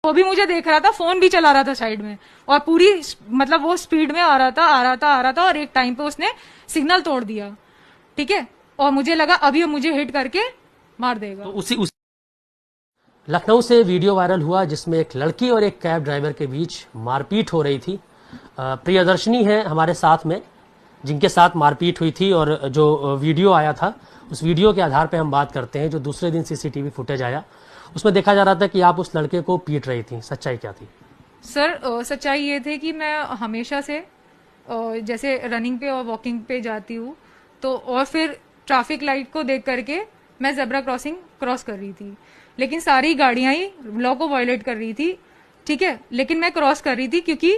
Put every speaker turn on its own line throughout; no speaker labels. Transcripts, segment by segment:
वो भी मुझे देख रहा था, फोन भी चला रहा था साइड में, और पूरी मतलब वो स्पीड में आ रहा था और एक टाइम पे उसने सिग्नल तोड़ दिया। ठीक है, और मुझे लगा अभी मुझे हिट करके मार देगा।
तो लखनऊ से वीडियो वायरल हुआ जिसमें एक लड़की और एक कैब ड्राइवर के बीच मारपीट हो रही थी। प्रियदर्शनी है हमारे साथ में जिनके साथ मारपीट हुई थी, और जो वीडियो आया था उस वीडियो के आधार पे हम बात करते हैं। जो दूसरे दिन सीसीटीवी फुटेज आया उसमें देखा जा रहा था कि आप उस लड़के को पीट रही थी, सच्चाई क्या थी?
सर सच्चाई ये थी कि मैं हमेशा से जैसे रनिंग पे और वॉकिंग पे जाती हूँ, तो और फिर ट्रैफिक लाइट को देख करके मैं जेब्रा क्रॉसिंग क्रॉस कर रही थी, लेकिन सारी गाड़ियां ही लॉ को वायलेट कर रही थी। ठीक है, लेकिन मैं क्रॉस कर रही थी क्योंकि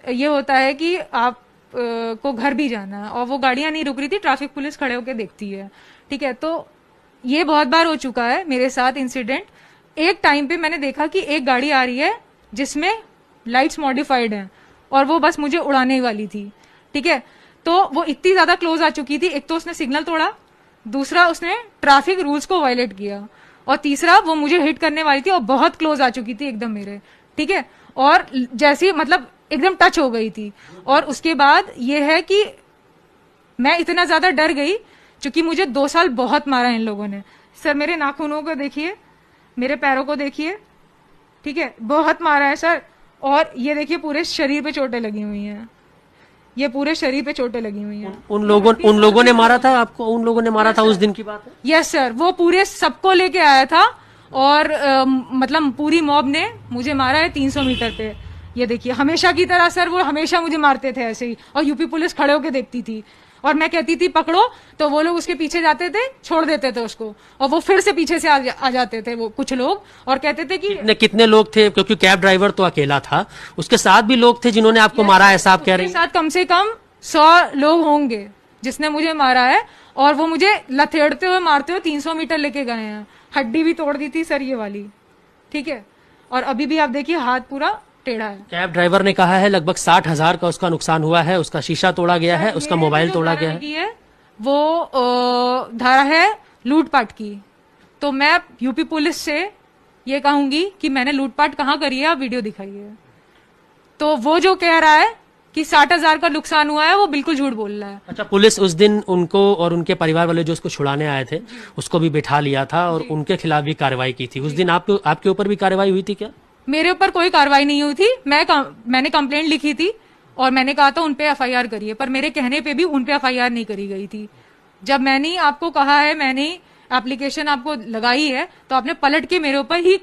ये होता है कि आप को घर भी जाना है, और वो गाड़ियां नहीं रुक रही थी, ट्रैफिक पुलिस खड़े होकर देखती है। ठीक है, तो ये बहुत बार हो चुका है मेरे साथ इंसिडेंट। एक टाइम पे मैंने देखा कि एक गाड़ी आ रही है जिसमें लाइट्स मॉडिफाइड हैं और वो बस मुझे उड़ाने वाली थी। ठीक है, तो वो इतनी ज्यादा क्लोज आ चुकी थी, एक तो उसने सिग्नल तोड़ा, दूसरा उसने ट्रैफिक रूल्स को वायलेट किया, और तीसरा वो मुझे हिट करने वाली थी और बहुत क्लोज आ चुकी थी एकदम मेरे। ठीक है, और जैसी मतलब एकदम टच हो गई थी। और उसके बाद ये है कि मैं इतना ज्यादा डर गई क्योंकि मुझे 2 साल बहुत मारा इन लोगों ने। सर मेरे नाखूनों को देखिए, मेरे पैरों को देखिए, ठीक है, बहुत मारा है सर। और ये देखिए पूरे शरीर पे चोटें लगी हुई हैं, ये पूरे शरीर पे चोटें लगी हुई हैं।
उन लोगों ने मारा था आपको? उन लोगों ने मारा था उस दिन की बात है?
यस सर, वो पूरे सबको लेके आया था, और मतलब पूरी मॉब ने मुझे मारा है 300 मीटर पे। ये देखिए, हमेशा की तरह सर वो हमेशा मुझे मारते थे ऐसे ही, और यूपी पुलिस खड़े होके देखती थी, और मैं कहती थी पकड़ो, तो वो लोग उसके पीछे जाते थे, छोड़ देते थे उसको, और वो फिर से पीछे से आ जाते थे वो कुछ लोग, और कहते थे कि
कितने लोग थे? क्योंकि कैब ड्राइवर तो अकेला था, उसके साथ भी लोग थे जिन्होंने आपको मारा, ऐसा आप कह रहे हैं?
साथ कम से कम 100 लोग होंगे जिसने मुझे मारा है, और वो मुझे लथेड़ते हुए मारते हुए 300 मीटर लेके गए हैं। हड्डी भी तोड़ दी थी सर ये वाली। ठीक है, और अभी भी आप देखिए हाथ पूरा टेढ़ा है।
कैब ड्राइवर ने कहा है लगभग 60,000 का उसका नुकसान हुआ है, उसका शीशा तोड़ा गया है, उसका मोबाइल तोड़ा गया है।
वो धारा है लूटपाट की। तो मैं यूपी पुलिस से ये कहूंगी कि मैंने लूटपाट कहाँ करी है, आप वीडियो दिखाइए। तो वो जो कह रहा है कि 60,000 का नुकसान हुआ है, वो बिल्कुल झूठ बोल रहा है।
अच्छा, पुलिस उस दिन उनको और उनके परिवार वाले जो उसको छुड़ाने आए थे उसको भी बिठा लिया था, और उनके खिलाफ भी कार्रवाई की थी। उस दिन आपके ऊपर भी कार्रवाई हुई थी क्या?
मेरे ऊपर कोई कार्रवाई नहीं हुई थी। मैंने कंप्लेंट लिखी थी और मैंने कहा था उनपे एफआईआर करिए, पर मेरे कहने पे भी उनपे एफआईआर नहीं करी गई थी। जब मैंने आपको कहा है, मैंने एप्लीकेशन आपको लगाई है, तो आपने पलट के मेरे ऊपर ही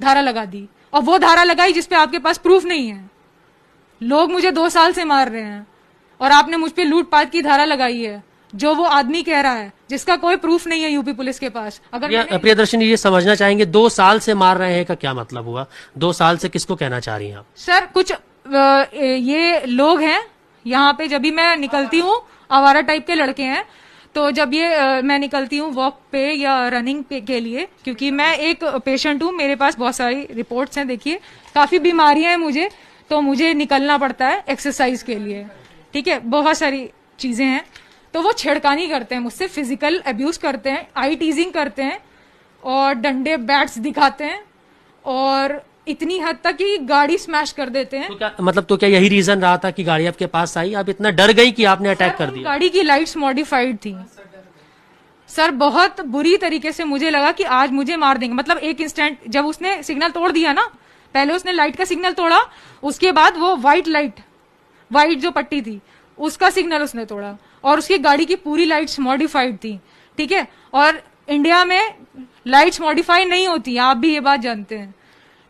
धारा लगा दी, और वो धारा लगाई जिसपे आपके पास प्रूफ नहीं है। लोग मुझे 2 साल से मार रहे हैं, और आपने मुझ पे लूटपाट की धारा लगाई है, जो वो आदमी कह रहा है, जिसका कोई प्रूफ नहीं है यूपी पुलिस के पास। अगर
प्रियदर्शनी ये समझना चाहेंगे 2 साल से मार रहे हैं का क्या मतलब हुआ? 2 साल से किसको कहना चाह रही हैं आप?
सर कुछ ये लोग हैं यहाँ पे, जब भी मैं निकलती हूँ, आवारा टाइप के लड़के हैं, तो जब ये मैं निकलती हूँ वॉक पे या रनिंग पे के लिए, क्योंकि मैं एक पेशेंट हूँ, मेरे पास बहुत सारी रिपोर्ट्स हैं, देखिए काफी बीमारियां हैं मुझे, तो मुझे निकलना पड़ता है एक्सरसाइज के लिए। ठीक है, बहुत सारी चीजें हैं, तो वो छेड़खानी करते हैं मुझसे, फिजिकल अब्यूज करते हैं, आई टीजिंग करते हैं, और डंडे बैट्स दिखाते हैं, और इतनी हद तक कि गाड़ी स्मैश कर देते हैं।
तो क्या यही रीजन रहा था कि गाड़ी आपके पास आई, आप इतना डर गई कि आपने अटैक कर दिया?
गाड़ी की लाइट्स मॉडिफाइड थी सर, बहुत बुरी तरीके से मुझे लगा कि आज मुझे मार देंगे। मतलब एक इंस्टेंट जब उसने सिग्नल तोड़ दिया ना, पहले उसने लाइट का सिग्नल तोड़ा, उसके बाद वो व्हाइट जो पट्टी थी उसका सिग्नल उसने तोड़ा, और उसकी गाड़ी की पूरी लाइट्स मॉडिफाइड थी। ठीक है, और इंडिया में लाइट्स मॉडिफाई नहीं होती, आप भी ये बात जानते हैं,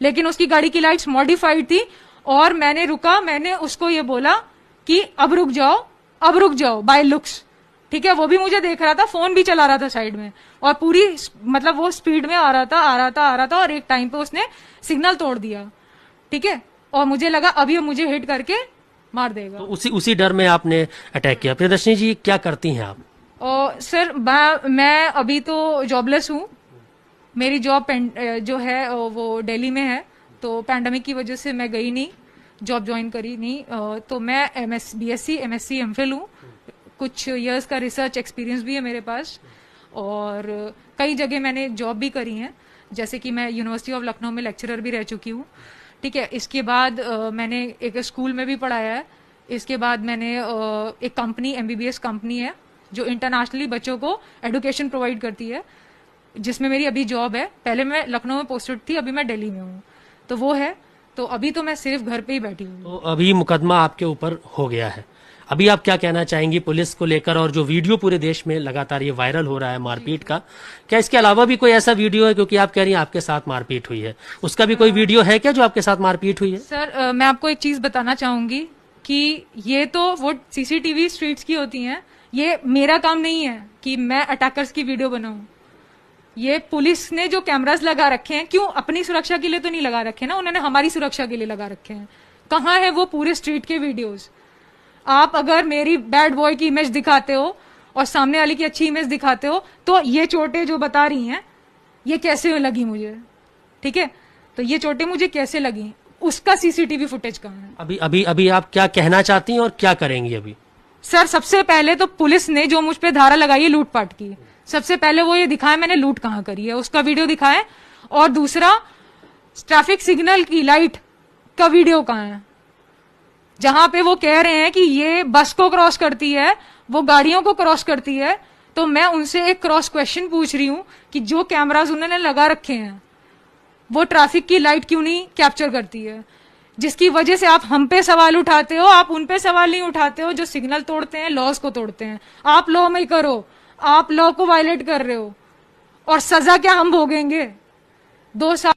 लेकिन उसकी गाड़ी की लाइट्स मॉडिफाइड थी। और मैंने रुका, मैंने उसको ये बोला कि अब रुक जाओ बाय लुक्स। ठीक है, वो भी मुझे देख रहा था, फोन भी चला रहा था साइड में, और पूरी मतलब वो स्पीड में आ रहा था, और एक टाइम पे उसने सिग्नल तोड़ दिया। ठीक है, और मुझे लगा अभी मुझे हिट करके मार देगा।
तो उसी डर में आपने अटैक किया। प्रियदर्शनी जी, क्या करती हैं आप?
सर मैं अभी तो जॉबलेस हूँ, मेरी जॉब जो है वो दिल्ली में है, तो पैंडेमिक की वजह से मैं गई नहीं, जॉब ज्वाइन करी नहीं। तो मैं बीएससी एमएससी एमफिल हूँ, कुछ इयर्स का रिसर्च एक्सपीरियंस भी है मेरे पास, और कई जगह मैंने जॉब भी करी है, जैसे कि मैं यूनिवर्सिटी ऑफ लखनऊ में लेक्चरर भी रह चुकी हूँ। ठीक है, इसके बाद मैंने एक स्कूल में भी पढ़ाया है। इसके बाद मैंने एक कंपनी, MBBS कंपनी है जो इंटरनेशनली बच्चों को एडुकेशन प्रोवाइड करती है, जिसमें मेरी अभी जॉब है। पहले मैं लखनऊ में पोस्टेड थी, अभी मैं दिल्ली में हूँ, तो वो है। तो अभी तो मैं सिर्फ घर पे ही बैठी हूँ।
तो अभी मुकदमा आपके ऊपर हो गया है, अभी आप क्या कहना चाहेंगी पुलिस को लेकर, और जो वीडियो पूरे देश में लगातार ये वायरल हो रहा है मारपीट का, क्या इसके अलावा भी कोई ऐसा वीडियो है, क्योंकि आप कह रही हैं आपके साथ मारपीट हुई है, उसका भी कोई वीडियो है क्या जो आपके साथ मारपीट हुई है?
सर मैं आपको एक चीज बताना चाहूंगी कि ये तो वो CCTV स्ट्रीट्स की होती हैं, ये मेरा काम नहीं है कि मैं अटैकर्स की वीडियो बनाऊं। ये पुलिस ने जो कैमरास लगा रखे हैं, क्यों, अपनी सुरक्षा के लिए तो नहीं लगा रखे ना, उन्होंने हमारी सुरक्षा के लिए लगा रखे हैं। कहाँ है वो पूरे स्ट्रीट के वीडियोस? आप अगर मेरी बैड बॉय की इमेज दिखाते हो और सामने वाले की अच्छी इमेज दिखाते हो, तो ये चोटें जो बता रही हैं ये कैसे लगी मुझे, ठीक है, तो ये चोटें मुझे कैसे लगी, उसका CCTV फुटेज कहाँ है?
अभी अभी अभी आप क्या कहना चाहती हैं और क्या करेंगी अभी?
सर सबसे पहले तो पुलिस ने जो मुझ पे धारा लगाई है लूटपाट की, सबसे पहले वो ये दिखाए मैंने लूट कहाँ करी है, उसका वीडियो दिखाए। और दूसरा, ट्रैफिक सिग्नल की लाइट का वीडियो कहाँ है, जहां पे वो कह रहे हैं कि ये बस को क्रॉस करती है, वो गाड़ियों को क्रॉस करती है। तो मैं उनसे एक क्रॉस क्वेश्चन पूछ रही हूं कि जो कैमराज उन्होंने लगा रखे हैं वो ट्रैफिक की लाइट क्यों नहीं कैप्चर करती है, जिसकी वजह से आप हम पे सवाल उठाते हो, आप उन पे सवाल नहीं उठाते हो जो सिग्नल तोड़ते हैं, लॉज को तोड़ते हैं। आप लॉ में करो, आप लॉ को वायलेट कर रहे हो, और सजा क्या हम भोगेंगे? 2 साल